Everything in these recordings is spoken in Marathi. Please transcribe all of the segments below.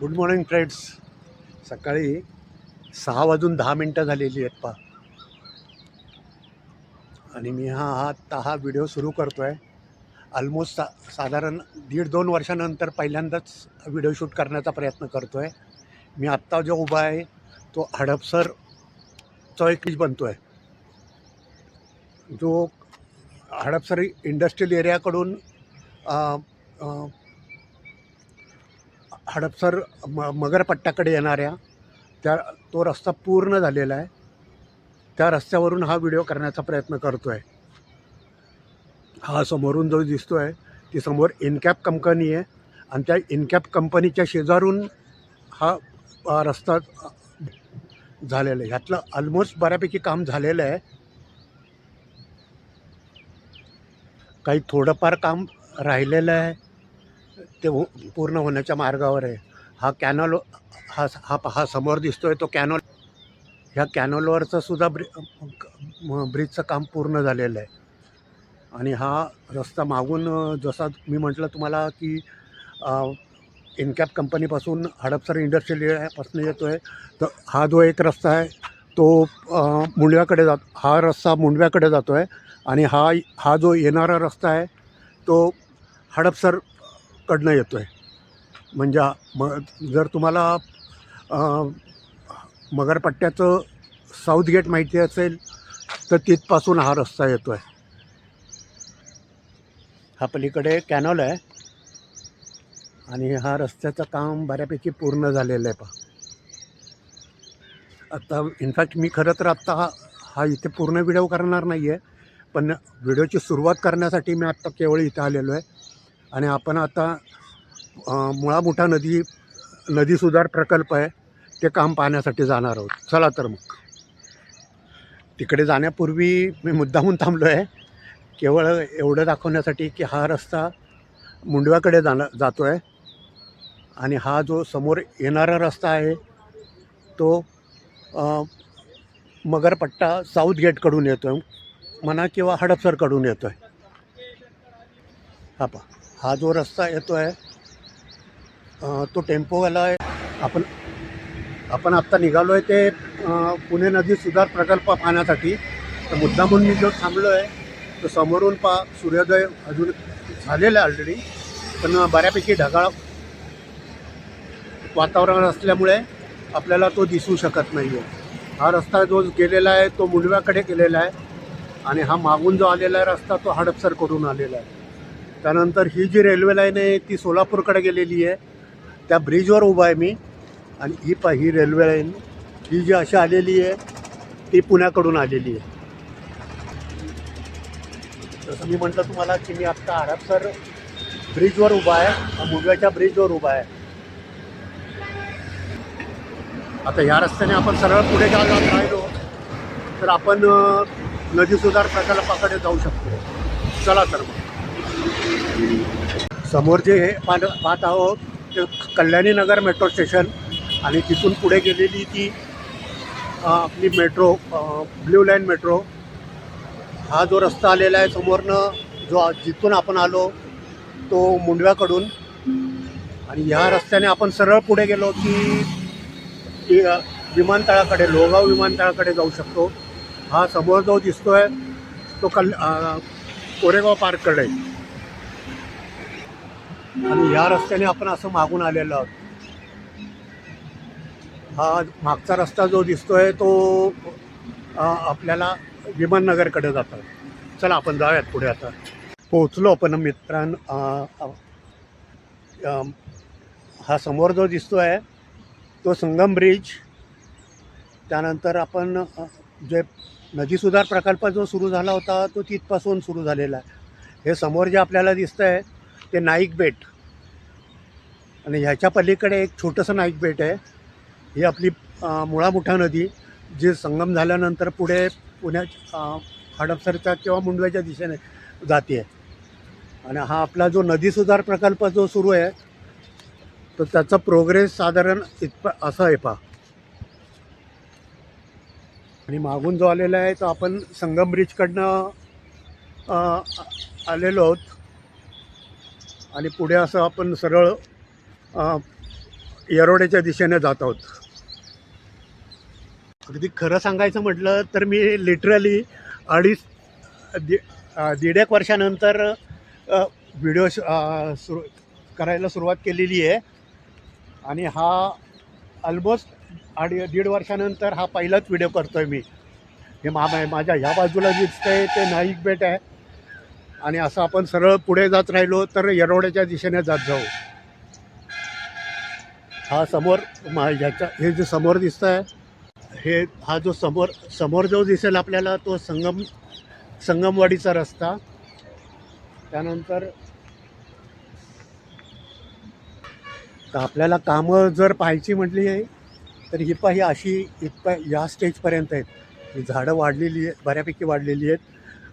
Good morning friends. सकाळी 6:10 झालेली आहेत पहा, आणि मी हा व्हिडिओ सुरू करतो आहे. ऑलमोस्ट साधारण 1.5-2 वर्षानंतर पहिल्यांदाच व्हिडिओ शूट करण्याचा प्रयत्न करतो आहे. मी आत्ता जो उभा आहे तो हडपसरचा एक बनतो आहे, जो हडपसर इंडस्ट्रियल एरियाकडून हडपसर मगरपट्ट्याकडे येणाऱ्या तो रस्ता पूर्ण झालेला आहे. त्या रस्त्यावरून हा व्हिडिओ करण्याचा प्रयत्न करतो आहे. हा समोरून जो दिसतो आहे ती समोर इनकॅप कंपनी आहे, आणि त्या इनकॅप कंपनीच्या शेजारून हा रस्ता झालेला आहे. ह्यातलं ऑलमोस्ट बऱ्यापैकी काम झालेलं आहे. काही थोडंफार काम राहिलेलं आहे, ते पूर्ण होण्याच्या मार्गावर आहे. हा कॅनॉल हा समोर दिसतोय तो कॅनॉल. ह्या कॅनॉलवरचं सुद्धा ब्रिजचं काम पूर्ण झालेलं आहे. आणि हा रस्ता मागून जसा मी म्हटलं तुम्हाला की इनकॅप कंपनीपासून हडपसर इंडस्ट्रियल एरियापासून येतो आहे, तर हा जो एक रस्ता आहे तो मुंडव्याकडे हा रस्ता मुंडव्याकडे जातो आहे, आणि हा जो येणारा रस्ता आहे तो हडपसरकडनं येतो आहे. म्हणजे जर तुम्हाला मगरपट्ट्याचं साऊथ गेट माहिती असेल तर तिथपासून हा रस्ता येतो आहे. हा पलीकडे कॅनॉल आहे, आणि हा रस्त्याचं काम बऱ्यापैकी पूर्ण झालेलं आहे पहा. आता इनफॅक्ट मी खरं तर आत्ता हा इथे पूर्ण व्हिडिओ करणार नाही आहे, पण व्हिडिओची सुरुवात करण्यासाठी मी आत्ता केवळ इथं आलेलो आहे. आणि आपण आता मुळामुठा नदी सुधार प्रकल्प आहे ते काम पाहण्यासाठी जाणार आहोत. चला तर मग. तिकडे जाण्यापूर्वी मी मुद्दामून थांबलो आहे केवळ एवढं दाखवण्यासाठी की हा रस्ता मुंडव्याकडे जातो आहे, आणि हा जो समोर येणारा रस्ता आहे तो मगरपट्टा साऊथ गेटकडून येतो आहे म्हणा, किंवा हडपसरकडून येतो आहे. हा जो रस्ता येतो आहे तो टेम्पोवाला आहे. आपण आत्ता निघालो आहे ते पुणे नदी सुधार प्रकल्प पाहण्यासाठी. तर मुद्दामून मी जो थांबलो आहे तो समोरून सूर्योदय अजून झालेला आहे ऑलरेडी, पण बऱ्यापैकी ढगाळ वातावरण असल्यामुळे आपल्याला तो दिसू शकत नाही आहे. हा रस्ता जो गेलेला आहे तो मुंडव्याकडे गेलेला आहे, आणि हा मागून जो आलेला आहे रस्ता तो हडपसरकडून आलेला आहे. त्यानंतर ही जी रेल्वे लाईन आहे ती सोलापूरकडे गेलेली आहे. त्या ब्रिजवर उभा आहे मी, आणि ही रेल्वे लाईन ही जी अशी आलेली आहे ती पुण्याकडून आलेली आहे. जसं मी म्हटलं तुम्हाला की मी आत्ता हडपसर ब्रिजवर उभा आहे, मुंडव्याच्या ब्रिजवर उभा आहे. आता ह्या रस्त्याने आपण सरळ पुढे जात राहिलो तर आपण नदी सुधार प्रकल्पाकडे जाऊ शकतो. चला तर मग. समोर जे हे पाहत आहोत ते कल्याणी नगर मेट्रो स्टेशन, आणि तिथून पुढे गेलेली ती आपली मेट्रो ब्ल्यू लाईन मेट्रो. हा जो रस्ता आलेला आहे समोरनं जिथून आपण आलो तो मुंडव्याकडून, आणि ह्या रस्त्याने आपण सरळ पुढे गेलो की विमानतळाकडे, लोहगाव विमानतळाकडे जाऊ शकतो. हा समोर जो दिसतो आहे तो कोरेगाव पार्ककडे, आणि ह्या रस्त्याने आपण असं मागून आलेलो आहोत. हा मागचा रस्ता जो दिसतो आहे तो आपल्याला विमाननगरकडे जातो. चला आपण जाऊयात पुढे. आता पोचलो आपण मित्रांनो. हा समोर जो दिसतो आहे तो संगम ब्रिज. त्यानंतर आपण जे नदी सुधार प्रकल्प जो सुरू झाला होता तो तिथपासून सुरू झालेला आहे. हे समोर जे आपल्याला दिसतं आहे ते नाईक बेट, आणि ह्याच्या पलीकडे एक छोटंसं नाईक बेट आहे. ही आपली मुळामुठा नदी जी संगम झाल्यानंतर पुढे हडपसरच्या किंवा मुंडव्याच्या दिशेने जाते आहे. आणि हा आपला जो नदी सुधार प्रकल्प जो सुरू आहे तर त्याचा प्रोग्रेस साधारण असं आहे पहा. आणि मागून जो आलेला आहे तो आपण संगम ब्रिजकडनं आलेलो आहोत, आणि पुढे असं आपण सरळ येरोड्याच्या दिशेने जात आहोत. अगदी खरं सांगायचं म्हटलं तर मी लिटरली अडीच दीड एक वर्षानंतर व्हिडिओ सुरू करायला सुरुवात केलेली आहे. आणि हा ऑलमोस्ट दीड वर्षानंतर हा पहिलाच व्हिडिओ करतो आहे मी. हे माझ्या ह्या बाजूला दिसतंय ते नाईक बेट आहे. आणि असं आपण सरळ पुढे जात राहिलो तर येरोड्याच्या दिशेने जात जाऊ. हा समोर हे जे समोर दिसतं आहे हा जो समोर जो दिसेल आपल्याला तो संगमवाडीचा रस्ता. त्यानंतर आपल्याला कामं जर पाहायची म्हटली आहे तर ही अशी या स्टेजपर्यंत आहेत. ही झाडं वाढलेली आहेत, बऱ्यापैकी वाढलेली आहेत.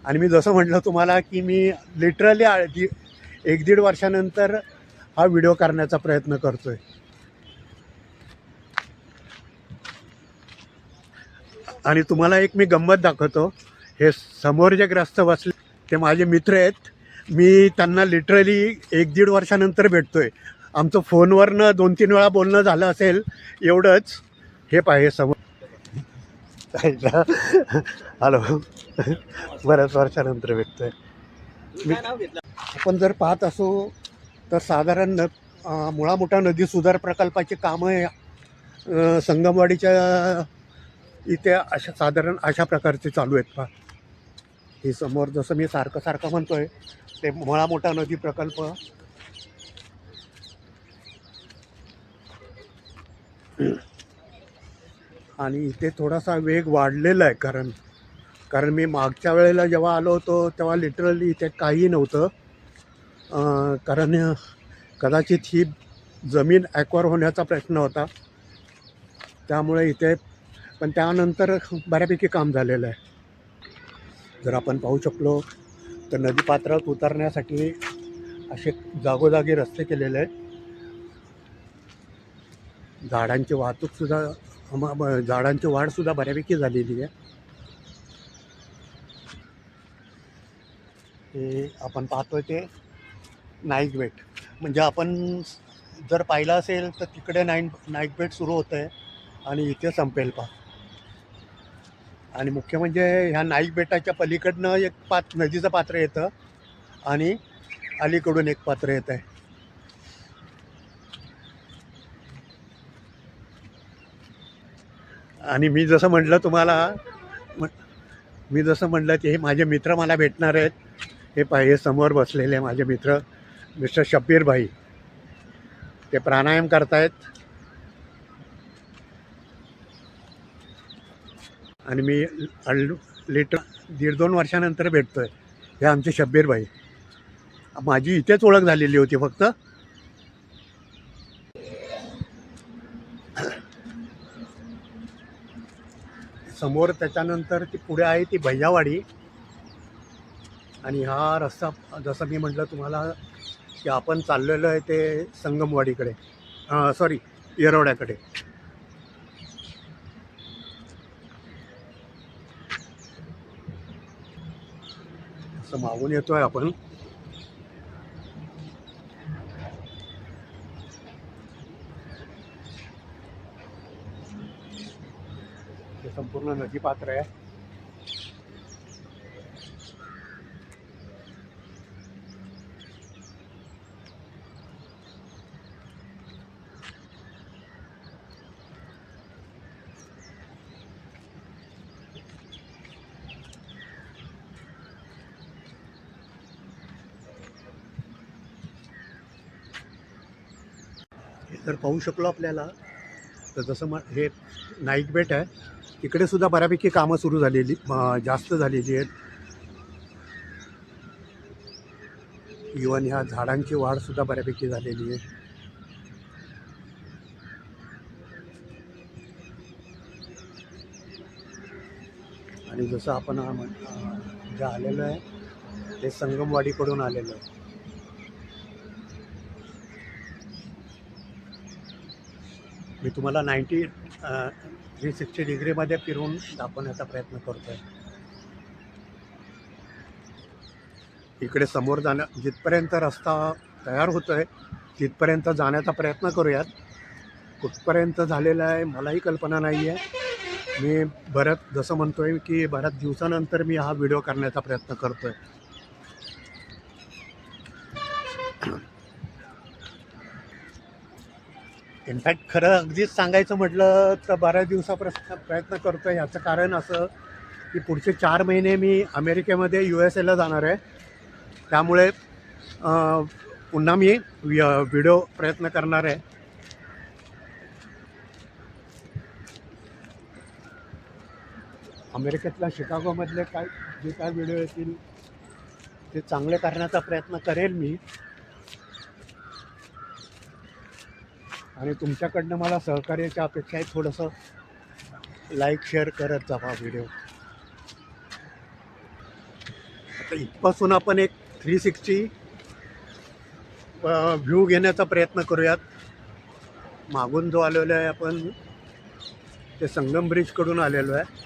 आणि मी जसं म्हटलं तुम्हाला की मी लिटरली 1-1.5 वर्षानंतर हा व्हिडिओ करण्याचा प्रयत्न करतो आहे. आणि तुम्हाला एक मी गंमत दाखवतो. हे समोर जे ग्रस्त बसले ते माझे मित्र आहेत. मी त्यांना लिटरली 1-1.5 वर्षानंतर भेटतो आहे. आमचं फोनवरनं 2-3 वेळा बोलणं झालं असेल एवढंच. हे पाहिजे समोर हॅलो बऱ्याच वर्षानंतर भेटतो आहे. आपण जर पाहत असू तर साधारण मुळामुठा नदी सुधार प्रकल्पाची कामं संगमवाडीच्या इथे साधारण अशा प्रकारचे चालू आहेत. पहा ही समोर जसं मी सारखं म्हणतोय ते मुळामुठा नदी प्रकल्प. आणि इथे थोडासा वेग वाढलेला आहे कारण मी मागच्या वेळेला जेव्हा आलो होतो तेव्हा लिटरली इथे काही नव्हतं. कारण कदाचित ही जमीन ॲक्वायर होण्याचा प्रश्न होता त्यामुळे इथे. पण त्यानंतर बऱ्यापैकी काम झालेलं आहे. जर आपण पाहू शकलो तर नदीपात्रात उतरण्यासाठी असे जागोजागी रस्ते केलेले आहेत. झाडांची झाडांची वाढसुद्धा बऱ्यापैकी झालेली आहे. हे आपण पाहतोय ते नाईक बेट. म्हणजे आपण जर पाहिलं असेल तर तिकडे नाईक बेट सुरू होतं आहे आणि इथे संपेल पहा. आणि मुख्य म्हणजे ह्या नाईक बेटाच्या पलीकडनं एक नदीचं पात्र येतं आणि अलीकडून एक पात्र येतं आहे. आणि मी जसं म्हटलं की हे माझे मित्र मला भेटणार आहेत. हे पाहिजे समोर बसलेले माझे मित्र मिस्टर शब्बीर भाई. ते प्राणायाम करतायत. आणि मी लिटर 1.5-2 वर्षानंतर भेटतो आहे. हे आमचे शब्बीर भाई. माझी इथेच ओळख झालेली होती फक्त. समोर त्याच्यानंतर ती पुढे आहे ती भैयावाडी. आणि हा रस्ता जसं मी म्हटलं तुम्हाला की आपण चाललेलो आहे ते संगमवाडीकडे, सॉरी येरोड्याकडे. असं मागून येतोय आपण. हे संपूर्ण नदीपात्र आहे. जर पाहू शकलो आपल्याला तर जसं हे नाईक बेट आहे तिकडे सुद्धा बऱ्यापैकी कामं सुरू झालेली जास्त झालेली आहेत. इवन ह्या झाडांची वाढसुद्धा बऱ्यापैकी झालेली आहे. आणि जसं आपण जे आलेलं आहे ते संगमवाडीकडून आलेलं आहे. मी तुम्हाला 360 डिग्रीमध्ये फिरून दाखवण्याचा प्रयत्न करतो आहे. इकडे समोर जिथपर्यंत रस्ता तयार होतो आहे तिथपर्यंत जाण्याचा प्रयत्न करूयात. कुठपर्यंत झालेलं आहे मलाही कल्पना नाही आहे. मी जसं म्हणतो आहे की बऱ्याच दिवसानंतर मी हा व्हिडिओ करण्याचा प्रयत्न करतो आहे. इनफॅक्ट खरं अगदीच सांगायचं म्हटलं तर बऱ्याच दिवसापासून प्रयत्न करतो आहे. ह्याचं कारण असं की पुढचे 4 महिने मी अमेरिकेमध्ये USA ला जाणार आहे. त्यामुळे पुन्हा मी व्हिडिओ प्रयत्न करणार आहे. अमेरिकेतल्या शिकागोमधले जे काय व्हिडिओ येतील ते चांगले करण्याचा प्रयत्न करेल मी. आणि तुमच्याकडनं मला सहकार्याच्या अपेक्षा आहे. थोडंसं लाईक शेअर करत जावा व्हिडिओ. आता इथपासून आपण एक 360 व्ह्यू घेण्याचा प्रयत्न करूयात. मागून जो आलेलो आहे आपण ते संगम ब्रिजकडून आलेलो आहे.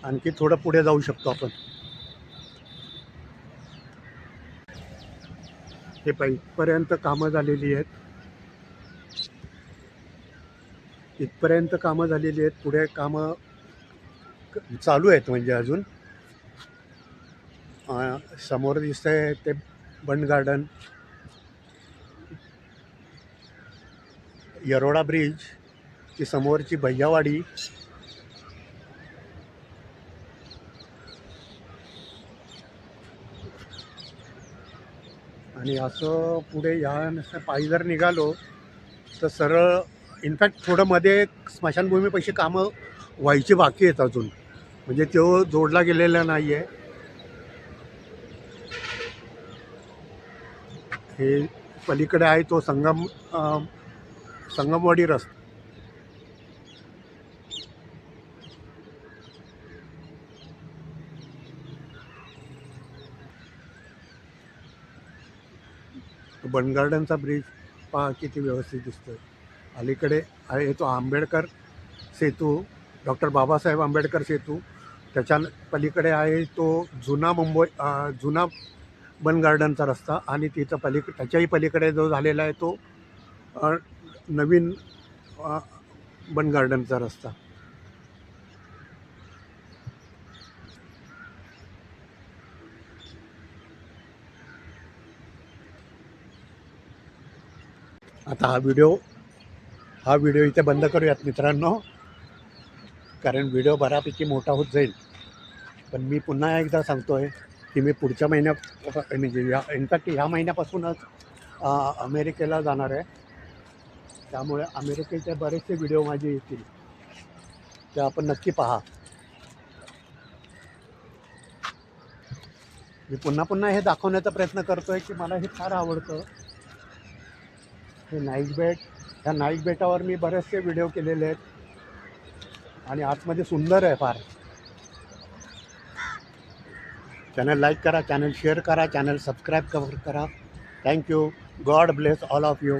आणखी थोडं पुढे जाऊ शकतो आपण. हे इथपर्यंत कामं झालेली आहेत. इथपर्यंत कामं झालेली आहेत. पुढे कामं चालू आहेत. म्हणजे अजून समोर दिसतंय ते बंड गार्डन, येरोडा ब्रिज, ची समोरची भैयावाडी, आणि असं पुढे या पायी जर निघालो तर सरळ इनफॅक्ट थोडं मध्ये स्मशानभूमीपाशी कामं व्हायची बाकी आहेत अजून. म्हणजे तो जोडला गेलेला नाही आहे. हे पलीकडे आहे तो संगमवाडी रस्ता. बंड गार्डनचा ब्रिज पहा किती व्यवस्थित दिसतोय. अलीकडे आहे तो आंबेडकर सेतू, डॉक्टर बाबासाहेब आंबेडकर सेतू. त्याच्या पलीकडे आहे तो जुना बंड गार्डनचा रस्ता. आणि तिथं त्याच्याही पलीकडे जो झालेला आहे तो नवीन बंड गार्डनचा रस्ता. आता हा व्हिडिओ इथे बंद करूयात मित्रांनो, कारण व्हिडिओ बऱ्यापैकी मोठा होत जाईल. पण मी पुन्हा एकदा सांगतो आहे की मी पुढच्या महिन्यात म्हणजे इनफॅक्ट ह्या महिन्यापासूनच अमेरिकेला जाणार आहे. त्यामुळे अमेरिकेचे बरेचसे व्हिडिओ माझे येतील, ते आपण नक्की पहा. मी पुन्हा हे दाखवण्याचा प्रयत्न करतो आहे की मला हे फार आवडतं. हे नाईक बेट, ह्या नाईक बेटावर मी बरेचसे व्हिडिओ केलेले आहेत आणि आतमध्ये सुंदर आहे फार. चॅनल लाईक करा, चॅनल शेअर करा, चॅनल सबस्क्राईब करा. Thank you. God bless all of you.